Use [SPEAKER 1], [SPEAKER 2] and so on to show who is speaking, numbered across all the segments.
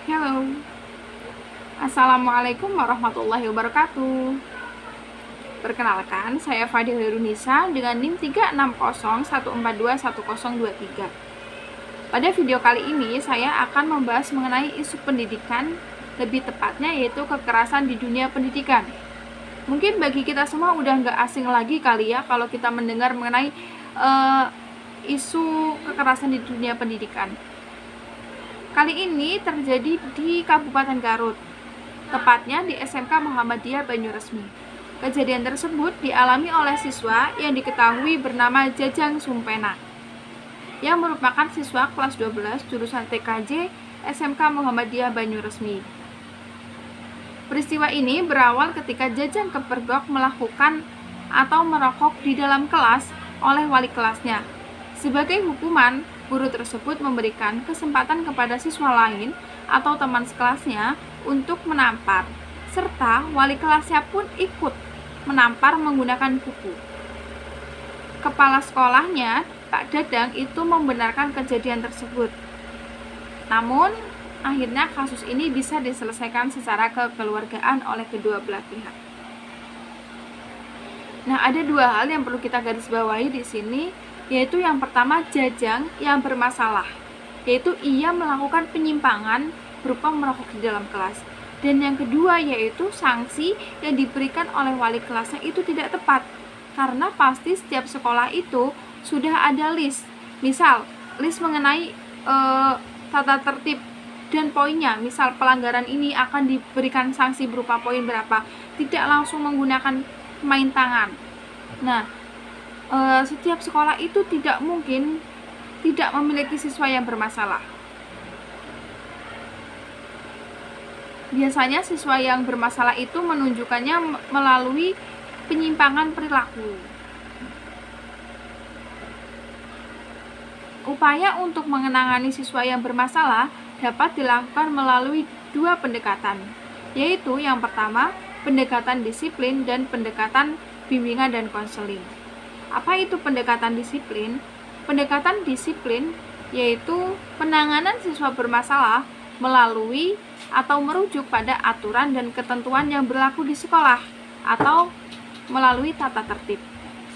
[SPEAKER 1] Halo, Assalamualaikum warahmatullahi wabarakatuh. Perkenalkan, saya Fadil Herunisa dengan NIM 3601421023. Pada video kali ini, saya akan membahas mengenai isu pendidikan, lebih tepatnya yaitu kekerasan di dunia pendidikan. Mungkin bagi kita semua udah nggak asing lagi kali ya kalau kita mendengar mengenai isu kekerasan di dunia pendidikan. Kali ini terjadi di Kabupaten Garut, tepatnya di SMK Muhammadiyah Banyuresmi. Kejadian tersebut dialami oleh siswa yang diketahui bernama Jajang Sumpena, yang merupakan siswa kelas 12 jurusan TKJ SMK Muhammadiyah Banyuresmi. Peristiwa ini berawal ketika Jajang kepergok melakukan atau merokok di dalam kelas oleh wali kelasnya. Sebagai hukuman, guru tersebut memberikan kesempatan kepada siswa lain atau teman sekelasnya untuk menampar, serta wali kelasnya pun ikut menampar menggunakan kuku. Kepala sekolahnya, Pak Dadang, itu membenarkan kejadian tersebut. Namun, akhirnya kasus ini bisa diselesaikan secara kekeluargaan oleh kedua belah pihak. Nah, ada dua hal yang perlu kita garis bawahi di sini, yaitu yang pertama, Jajang yang bermasalah, yaitu ia melakukan penyimpangan berupa merokok di dalam kelas. Dan yang kedua yaitu sanksi yang diberikan oleh wali kelasnya itu tidak tepat, karena pasti setiap sekolah itu sudah ada list, misal list mengenai tata tertib dan poinnya, misal pelanggaran ini akan diberikan sanksi berupa poin berapa, tidak langsung menggunakan main tangan. Nah, setiap sekolah itu tidak mungkin tidak memiliki siswa yang bermasalah. Biasanya siswa yang bermasalah itu menunjukkannya melalui penyimpangan perilaku. Upaya untuk mengenangani siswa yang bermasalah dapat dilakukan melalui dua pendekatan, yaitu yang pertama, pendekatan disiplin dan pendekatan bimbingan dan konseling. Apa itu pendekatan disiplin? Pendekatan disiplin yaitu penanganan siswa bermasalah melalui atau merujuk pada aturan dan ketentuan yang berlaku di sekolah atau melalui tata tertib.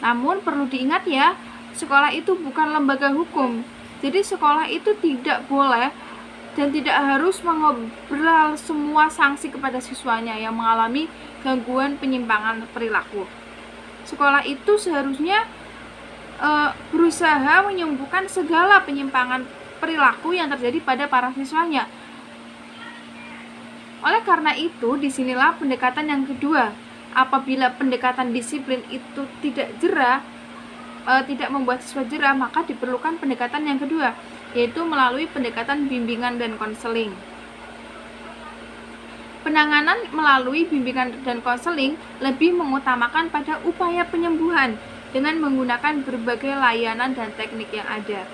[SPEAKER 1] Namun perlu diingat ya, sekolah itu bukan lembaga hukum. Jadi sekolah itu tidak boleh dan tidak harus mengobrol semua sanksi kepada siswanya yang mengalami gangguan penyimpangan perilaku. Sekolah itu seharusnya berusaha menyembuhkan segala penyimpangan perilaku yang terjadi pada para siswanya. Oleh karena itu, disinilah pendekatan yang kedua. Apabila pendekatan disiplin itu tidak membuat siswa jera, maka diperlukan pendekatan yang kedua, yaitu melalui pendekatan bimbingan dan konseling. Penanganan melalui bimbingan dan konseling lebih mengutamakan pada upaya penyembuhan dengan menggunakan berbagai layanan dan teknik yang ada.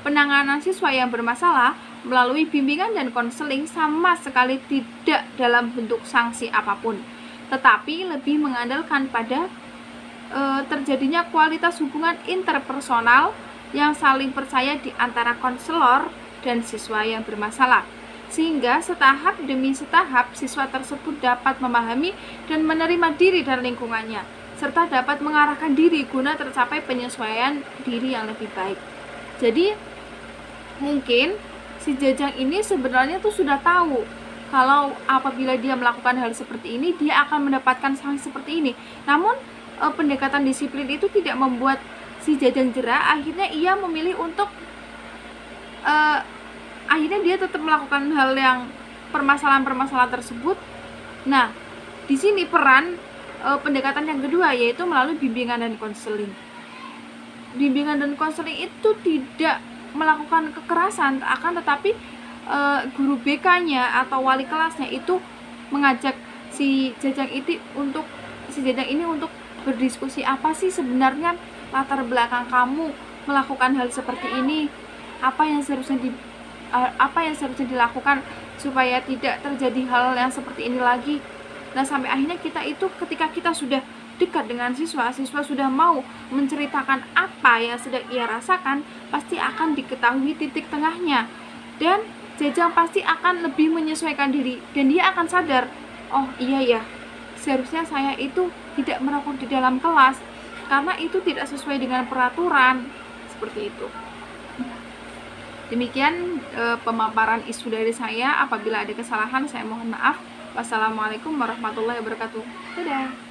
[SPEAKER 1] Penanganan siswa yang bermasalah melalui bimbingan dan konseling sama sekali tidak dalam bentuk sanksi apapun, tetapi lebih mengandalkan pada terjadinya kualitas hubungan interpersonal yang saling percaya di antara konselor dan siswa yang bermasalah, sehingga setahap demi setahap siswa tersebut dapat memahami dan menerima diri dan lingkungannya, serta dapat mengarahkan diri guna tercapai penyesuaian diri yang lebih baik. Jadi mungkin si Jajang ini sebenarnya tuh sudah tahu kalau apabila dia melakukan hal seperti ini dia akan mendapatkan sanksi seperti ini. Namun pendekatan disiplin itu tidak membuat si Jajang jera. Akhirnya ia memilih untuk akhirnya dia tetap melakukan hal yang permasalahan-permasalahan tersebut. Nah, di sini peran pendekatan yang kedua yaitu melalui bimbingan dan konseling. Bimbingan dan konseling itu tidak melakukan kekerasan, akan tetapi guru BK-nya atau wali kelasnya itu mengajak si Jajang ini untuk berdiskusi, apa sih sebenarnya latar belakang kamu melakukan hal seperti ini, apa yang seharusnya dilakukan supaya tidak terjadi hal yang seperti ini lagi. Nah, sampai akhirnya ketika kita sudah dekat dengan siswa sudah mau menceritakan apa yang sedang ia rasakan, pasti akan diketahui titik tengahnya. Dan Jajang pasti akan lebih menyesuaikan diri dan dia akan sadar, oh iya ya, seharusnya saya itu tidak merokok di dalam kelas karena itu tidak sesuai dengan peraturan, seperti itu. Demikian pemaparan isu dari saya. Apabila ada kesalahan saya mohon maaf. Wassalamualaikum warahmatullahi wabarakatuh. Dadah.